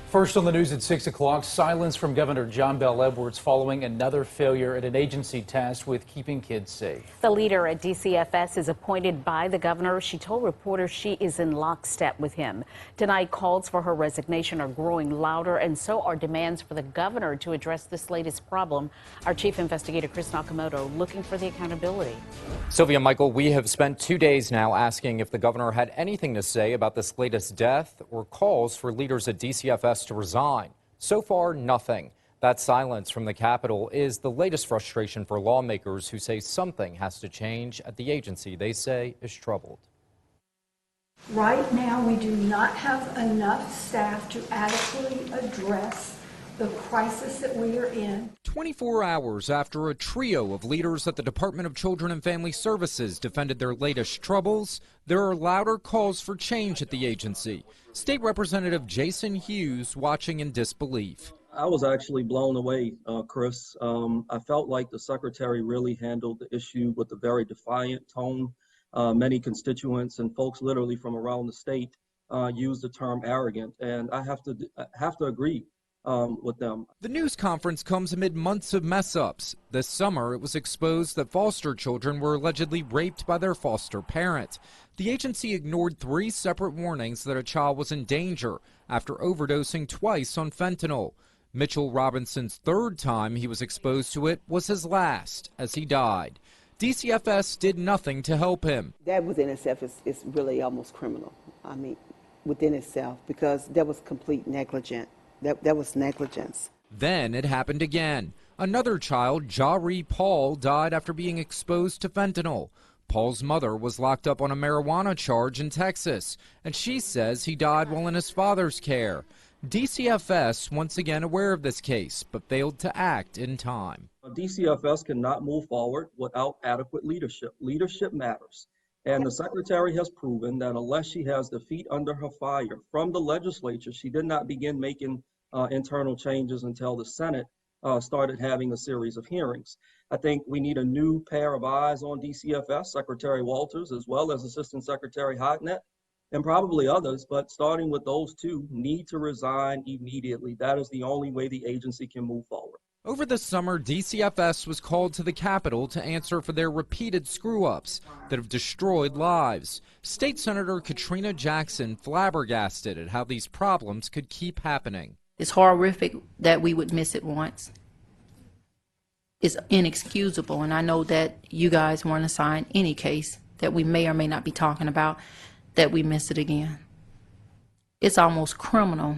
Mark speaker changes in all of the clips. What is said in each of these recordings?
Speaker 1: First on the news at 6 o'clock, silence from Governor John Bel Edwards following another failure at an agency tasked with keeping kids safe.
Speaker 2: The leader at DCFS is appointed by the governor. She told reporters she is in lockstep with him. Tonight, calls for her resignation are growing louder, and so are demands for the governor to address this latest problem. Our chief investigator, Chris Nakamoto, looking for the accountability.
Speaker 3: Sylvia, Michael, we have spent 2 days now asking if the governor had anything to say about this latest death or calls for leaders at DCFS to resign. So far, nothing. That silence from the Capitol is the latest frustration for lawmakers who say something has to change at the agency they say is troubled.
Speaker 4: Right now, we do not have enough staff to adequately address the crisis that we are in.
Speaker 3: 24 hours after a trio of leaders at the Department of Children and Family Services defended their latest troubles, there are louder calls for change at the agency. State Representative Jason Hughes watching in disbelief.
Speaker 5: I was actually blown away, Chris. I felt like the secretary really handled the issue with a very defiant tone. Many constituents and folks literally from around the state use the term arrogant, and I have to agree with them.
Speaker 3: The news conference comes amid months of mess-ups. This summer, it was exposed that foster children were allegedly raped by their foster parent. The agency ignored 3 separate warnings that a child was in danger after overdosing twice on fentanyl. Mitchell Robinson's 3rd time he was exposed to it was his last, as he died. DCFS did nothing to help him.
Speaker 6: That within itself is really almost criminal. I mean, within itself, because that was complete negligence. That was negligence.
Speaker 3: Then it happened again. Another child, Jari Paul, died after being exposed to fentanyl. Paul's mother was locked up on a marijuana charge in Texas, and she says he died while in his father's care. DCFS once again aware of this case, but failed to act in time.
Speaker 5: DCFS cannot move forward without adequate leadership. Leadership matters. And the secretary has proven that unless she has the feet under her fire from the legislature, she did not begin making internal changes until the Senate started having a series of hearings. I think we need a new pair of eyes on DCFS, Secretary Walters, as well as Assistant Secretary Hodnett, and probably others, but starting with those two, need to resign immediately. That is the only way the agency can move forward.
Speaker 3: Over the summer, DCFS was called to the Capitol to answer for their repeated screw-ups that have destroyed lives. State Senator Katrina Jackson flabbergasted at how these problems could keep happening.
Speaker 7: It's horrific that we would miss it once. It's inexcusable, and I know that you guys weren't assigned any case that we may or may not be talking about, that we miss it again. It's almost criminal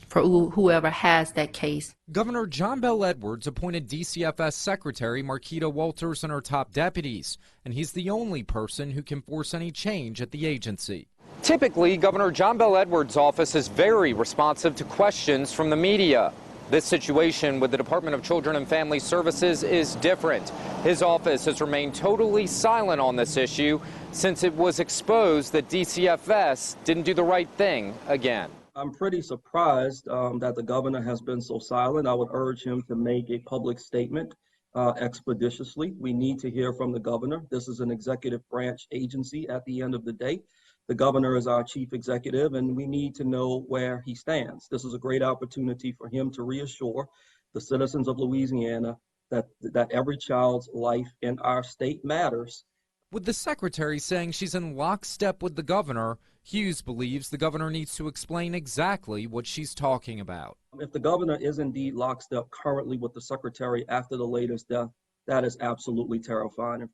Speaker 7: for whoever has that case.
Speaker 3: Governor John Bel Edwards appointed DCFS Secretary Marquita Walters and her top deputies, and he's the only person who can force any change at the agency. Typically, Governor John Bel Edwards' office is very responsive to questions from the media. This situation with the Department of Children and Family Services is different. His office has remained totally silent on this issue since it was exposed that DCFS didn't do the right thing again.
Speaker 5: I'm pretty surprised that the governor has been so silent. I would urge him to make a public statement expeditiously. We need to hear from the governor. This is an executive branch agency at the end of the day. The governor is our chief executive, and we need to know where he stands. This is a great opportunity for him to reassure the citizens of Louisiana that every child's life in our state matters.
Speaker 3: With the secretary saying she's in lockstep with the governor, Hughes believes the governor needs to explain exactly what she's talking about.
Speaker 5: If the governor is indeed lockstep currently with the secretary after the latest death, that is absolutely terrifying.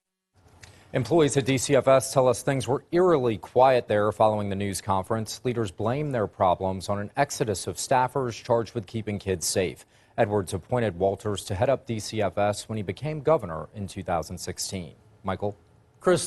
Speaker 3: Employees at DCFS tell us things were eerily quiet there following the news conference. Leaders blame their problems on an exodus of staffers charged with keeping kids safe. Edwards appointed Walters to head up DCFS when he became governor in 2016. Michael?
Speaker 1: Chris.